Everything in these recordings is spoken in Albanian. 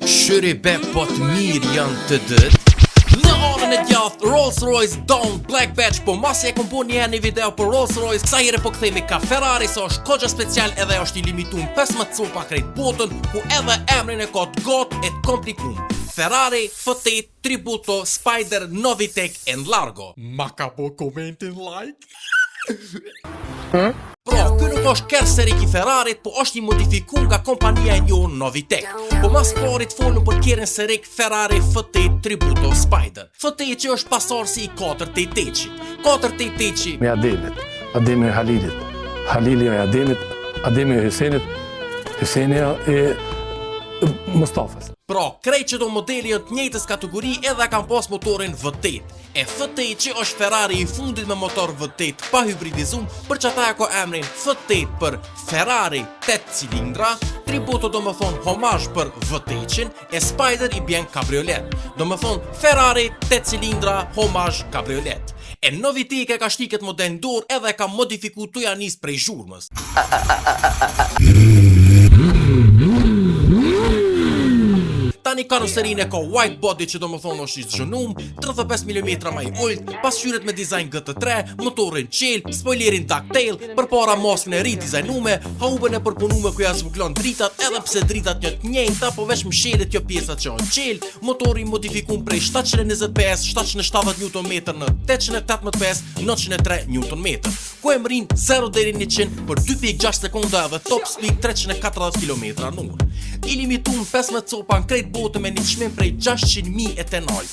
Shyri be po të mirë janë të dët. Në orën e djathtë Rolls-Royce Dawn Black Badge, po masi e kom bo një video për Rolls-Royce, kësa jere po këthejmi ka Ferrari, se është kogja special edhe është i limitum 15 copa krejt botën, ku edhe emrin e ka të gotë e të komplikum. Ferrari F8 Tributo Spider Novitec and Largo. Ma ka po komentin like? Pra, ky nuk është kerserik i Ferrarit, po është një modifikum nga kompania e njohur Novitec. Po mas parit folën për kjerën serik Ferrari F8 Tributo Spider. F8 që është pasarsi i 488-qit. 488-qi me Ademit, Ademi e Halilit, Halili e Ademit, Ademi e Hysenit, Hyseni e Mustafas. Pra, krejt që do modeli në të njëjtës kategori edhe kam pas motorin V8. E F8 që është Ferrari i fundit me motor V8 pa hybridizum, për që ata e ko emrin F8 për Ferrari 8 cilindra, Tributo do më thonë homazh për V8-qin, e Spider i bjen kabriolet. Do më thonë Ferrari 8 cilindra homazh kabriolet. E Novitec e ka shtiket model ndor edhe ka modifiku të janis prej zhurmës. Tani karoserin e ka white body që do më thonë është i zhënum, 35 mm ma i ullt, pasqyret me dizajn GT3, motorin qel, spoilerin ducktail, për para maskën e ridizajnume, haubën e përpunume ku ja zbuklon dritat, edhe pse dritat një të njëjta, po veç mshelet jo pjesat që janë qel, motori modifikun prej 720 PS, 770 Nm në 818 PS, 903 Nm, ku e mërin 0 deri 100 për 2.6 sekonda edhe top speed 340 km/h. I limitum 15 copa në krejt botë me një çmim prej 600.000 e tenaj.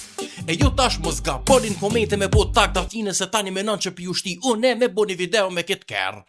E ju tash mos gaboni në komente me bo tak daftine se tani menon që pi u shti unë me bo një video me këtë kerë.